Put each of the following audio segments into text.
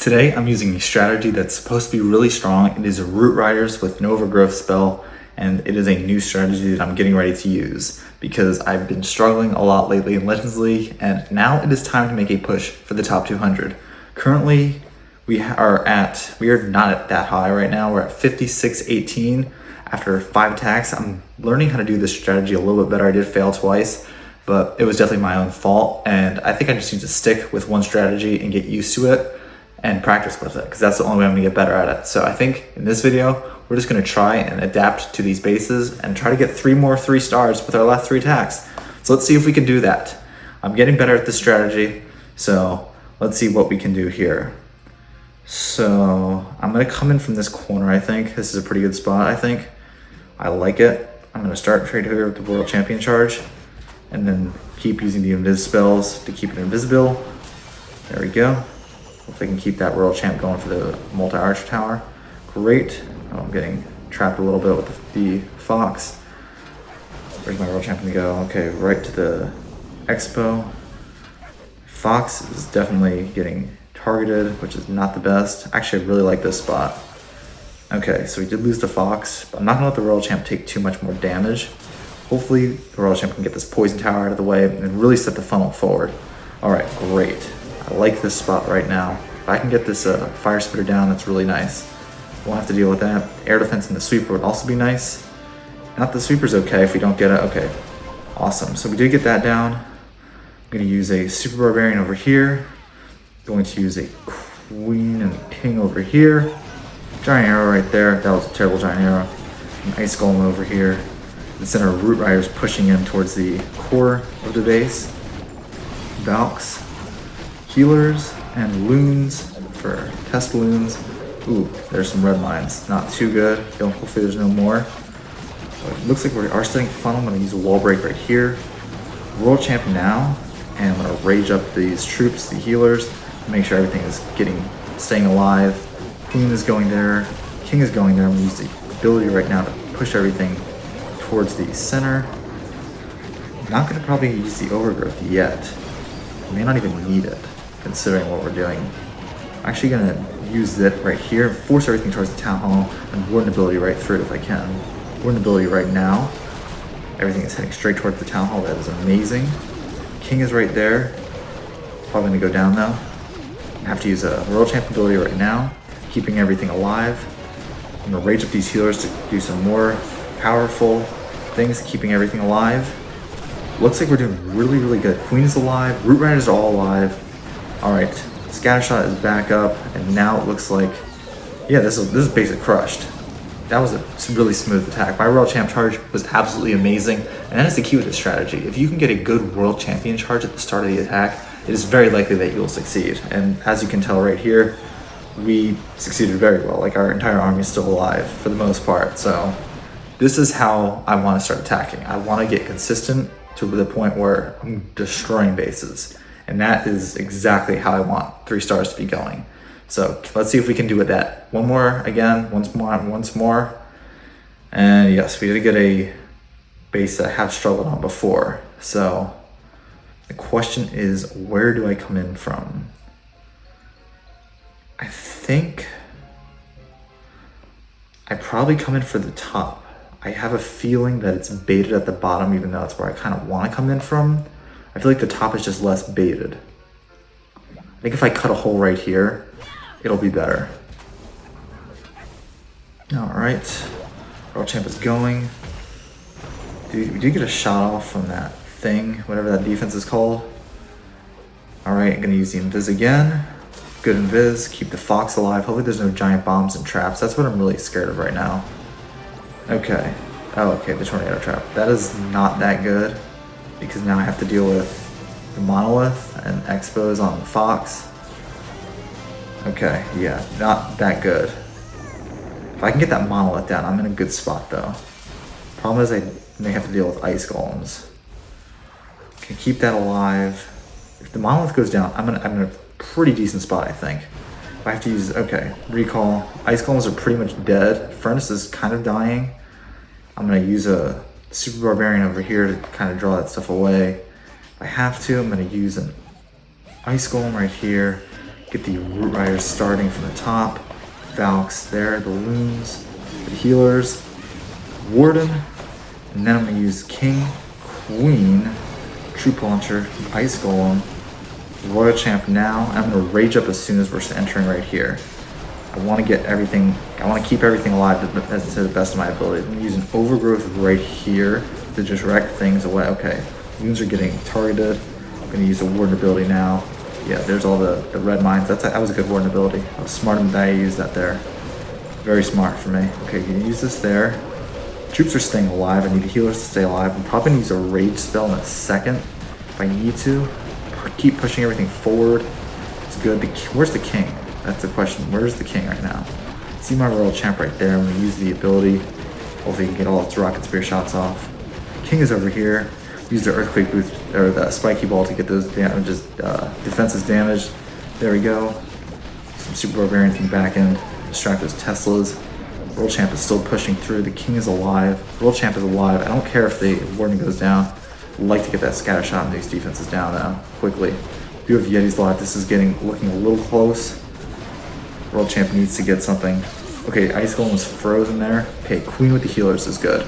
Today I'm using a strategy that's supposed to be really strong. It is a Root Riders with no overgrowth spell, and it is a new strategy that I'm getting ready to use because I've been struggling a lot lately in Legends League, and now it is time to make a push for the top 200. Currently, we are not at that high right now. We're at 56-18 after 5 attacks. I'm learning how to do this strategy a little bit better. I did fail twice, but it was definitely my own fault, and I think I just need to stick with one strategy and get used to it and practice with it, because that's the only way I'm gonna get better at it. So I think in this video, we're just gonna try and adapt to these bases and try to get 3 more 3 stars with our last 3 attacks. So let's see if we can do that. I'm getting better at this strategy, so let's see what we can do here. So I'm gonna come in from this corner, I think. This is a pretty good spot, I think. I like it. I'm gonna start trade here with the World Champion charge, and then keep using the invis spells to keep it invisible. There we go. Hopefully I can keep that World Champ going for the multi-archer tower. Great. Oh, I'm getting trapped a little bit with the Fox. Where's my World Champion to go? Okay, right to the Expo. Fox is definitely getting targeted, which is not the best. Actually, I really like this spot. Okay, so we did lose the Fox, but I'm not gonna let the Royal Champ take too much more damage. Hopefully the Royal Champ can get this poison tower out of the way and really set the funnel forward. All right, great. I like this spot right now. If I can get this fire spitter down, that's really nice. We'll have to deal with that. Air defense and the sweeper would also be nice. Not the sweeper's okay if we don't get it. Okay, awesome. So we did get that down. I'm gonna use a super barbarian over here. Going to use a queen and a king over here. Giant arrow right there. That was a terrible giant arrow. An ice golem over here. The center of Root Riders pushing in towards the core of the base. Valks. Healers and loons for test loons. Ooh, there's some red mines. Not too good. Hopefully there's no more. But it looks like we are setting funnel. I'm gonna use a wall break right here. World Champ now, and I'm gonna rage up these troops, the healers, make sure everything is staying alive. Queen is going there, King is going there. I'm gonna use the ability right now to push everything towards the center. I'm not gonna probably use the overgrowth yet. I may not even need it, considering what we're doing. I'm actually gonna use it right here, force everything towards the town hall, and warden ability right through it if I can. Warden ability right now. Everything is heading straight towards the town hall. That is amazing. King is right there. Probably gonna go down though. I have to use a Royal Champ ability right now, keeping everything alive. I'm gonna rage up these healers to do some more powerful things, keeping everything alive. Looks like we're doing really, really good. Queen is alive, Root Riders are all alive. All right, Scattershot is back up, and now it looks like, yeah, this is basically crushed. That was a really smooth attack. My World Champ charge was absolutely amazing, and that is the key with this strategy. If you can get a good World Champion charge at the start of the attack, it is very likely that you'll succeed. And as you can tell right here, we succeeded very well. Like, our entire army is still alive for the most part. So this is how I want to start attacking. I want to get consistent to the point where I'm destroying bases. And that is exactly how I want 3 stars to be going. So let's see if we can do it that. One more again, once more. And yes, we did get a base that I have struggled on before. So the question is, where do I come in from? I think I probably come in for the top. I have a feeling that it's baited at the bottom, even though that's where I kind of want to come in from. I feel like the top is just less baited. I think if I cut a hole right here, it'll be better. All right, World Champ is going. Dude, we did get a shot off from that thing, whatever that defense is called. All right, I'm gonna use the invis again. Good invis, keep the Fox alive. Hopefully there's no giant bombs and traps. That's what I'm really scared of right now. Okay, oh, okay, the tornado trap. That is not that good, because now I have to deal with the monolith and expos on the Fox. Okay, yeah, not that good. If I can get that monolith down, I'm in a good spot though. Problem is I may have to deal with ice golems. Can keep that alive. If the monolith goes down, I'm in a pretty decent spot, I think. If I have to use, okay, recall. Ice golems are pretty much dead. Furnace is kind of dying. I'm gonna use a super barbarian over here to kind of draw that stuff away. If I have to, I'm gonna use an ice golem right here. Get Get the Root Riders starting from the top. Valks there, the loons, the healers, Warden, and then I'm going to use King, Queen, Troop Launcher, Ice Golem, Royal Champ now. I'm going to rage up as soon as we're entering right here. I want to get everything, I want to keep everything alive to the best of my ability. I'm using Overgrowth right here to just wreck things away. Okay, loons are getting targeted. I'm going to use the Warden ability now. Yeah, there's all the red mines. That was a good Warden ability. I was smart enough that I used that there. Very smart for me. Okay, gonna use this there. Troops are staying alive. I need the healers to stay alive. I'm probably gonna use a rage spell in a second if I need to. Keep pushing everything forward. It's good. Where's the king? That's the question. Where's the king right now? See my Royal Champ right there. I'm gonna use the ability. Hopefully, you can get all its Rocket Spear shots off. King is over here. Use the Earthquake Boost or the Spiky Ball to get those damages, defenses damaged. There we go. Some Super Barbarians in the back end. Distract those Teslas. World Champ is still pushing through. The King is alive. World Champ is alive. I don't care if the Warden goes down. I'd like to get that scatter shot and these defenses down now quickly. We have Yetis alive. This is looking a little close. World Champ needs to get something. Okay, Ice Golem was frozen there. Okay, Queen with the healers is good.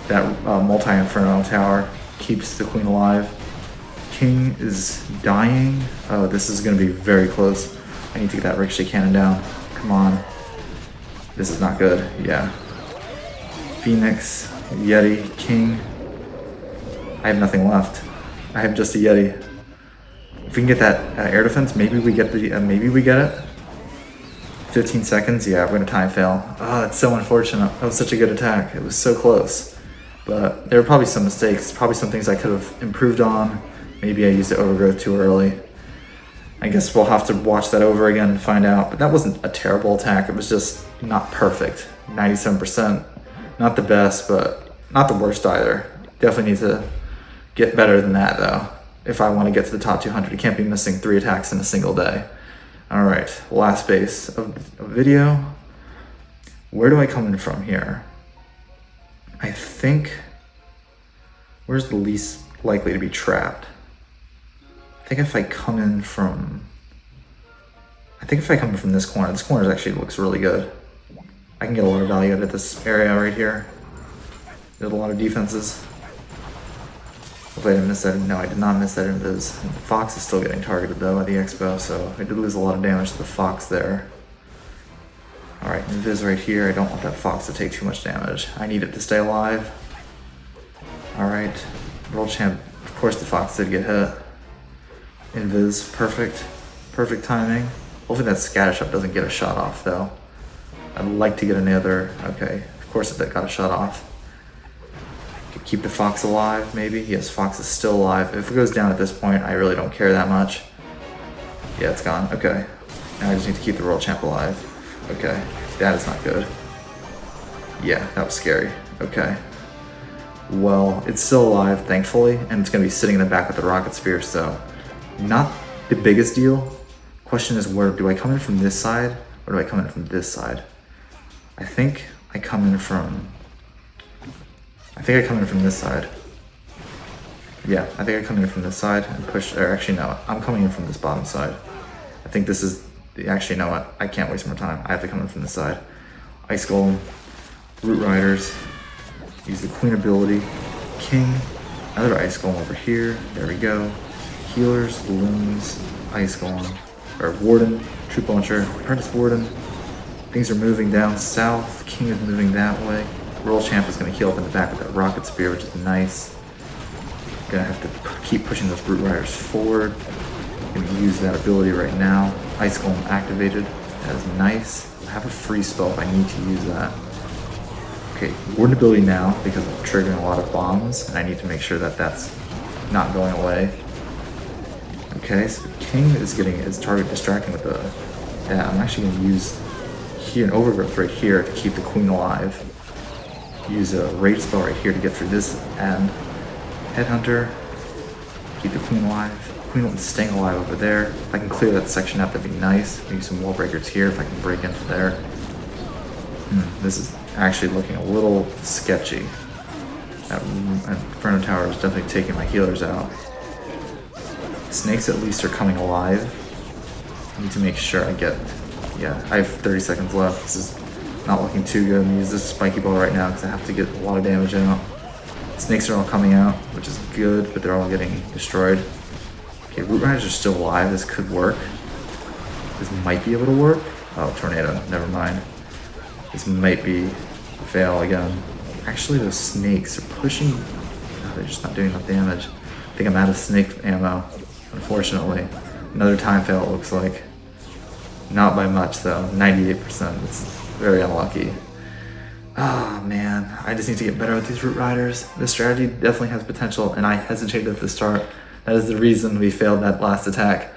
That multi-inferno tower keeps the Queen alive. King is dying. Oh, this is going to be very close. I need to get that ricochet cannon down. Come on. This is not good. Yeah. Phoenix, Yeti, King. I have nothing left. I have just a Yeti. If we can get that air defense, maybe we get it. 15 seconds. Yeah, we're gonna time fail. Oh, that's so unfortunate. That was such a good attack. It was so close. But there were probably some mistakes, probably some things I could have improved on. Maybe I used the Overgrowth too early. I guess we'll have to watch that over again and find out. But that wasn't a terrible attack. It was just not perfect. 97%. Not the best, but not the worst either. Definitely need to get better than that though. If I want to get to the top 200, you can't be missing 3 attacks in a single day. All right, last base of video. Where do I come in from here? I think, where's the least likely to be trapped? I think if I come in from this corner actually looks really good. I can get a lot of value out of this area right here. There's a lot of defenses. Hopefully I didn't miss that. No, I did not miss that invis. Fox is still getting targeted though at the expo, so I did lose a lot of damage to the Fox there. Alright, invis right here. I don't want that Fox to take too much damage. I need it to stay alive. Alright, World Champ. Of course the Fox did get hit. Invis, perfect. Perfect timing. Hopefully that scatter shot doesn't get a shot off though. I'd like to get another. Okay, of course it got a shot off. Could keep the Fox alive maybe. Yes, Fox is still alive. If it goes down at this point, I really don't care that much. Yeah, it's gone. Okay. Now I just need to keep the World Champ alive. Okay, that is not good. Yeah, that was scary. Okay. Well, it's still alive, thankfully, and it's going to be sitting in the back with the Rocket Spear, so not the biggest deal. Question is, where do I come in from this side, or do I come in from this side? I think I come in from this side. Yeah, I think I come in from this side and push, or actually no, I'm coming in from this bottom side. I think this is, actually, you know what? I can't waste more time. I have to come in from this side. Ice Golem, Root Riders, use the Queen ability, King, another Ice Golem over here. There we go. Healers, Loons, Ice Golem, or Warden, Troop Launcher, Apprentice Warden. Things are moving down south. King is moving that way. World Champ is going to heal up in the back with that Rocket Spear, which is nice. Gonna have to keep pushing those Root Riders forward. Gonna use that ability right now. Ice Golem activated. That is nice. I have a free spell if I need to use that. Okay, Warden ability now because I'm triggering a lot of bombs, and I need to make sure that that's not going away. Okay, so King is getting his target distracting with the. Yeah, I'm actually gonna use here an Overgrowth right here to keep the Queen alive. Use a Rage spell right here to get through this end. Headhunter, keep the Queen alive. Queen is staying alive over there. If I can clear that section out, that'd be nice. Maybe some wall breakers here if I can break into there. This is actually looking a little sketchy. That Inferno Tower is definitely taking my healers out. Snakes at least are coming alive. I need to make sure I get, yeah, I have 30 seconds left. This is not looking too good. I'm gonna use this spiky ball right now because I have to get a lot of damage out. Snakes are all coming out, which is good, but they're all getting destroyed. Okay, Root Riders are still alive. This could work. This might be able to work. Oh, tornado, never mind. This might be a fail again. Actually, those snakes are pushing. No, they're just not doing enough damage. I think I'm out of snake ammo, unfortunately. Another time fail, it looks like. Not by much though, 98%. It's very unlucky. Oh man, I just need to get better with these Root Riders. This strategy definitely has potential, and I hesitated at the start. That is the reason we failed that last attack.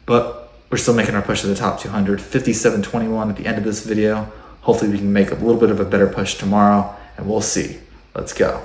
But we're still making our push to the top 200. 57-21 at the end of this video. Hopefully we can make a little bit of a better push tomorrow, and we'll see. Let's go.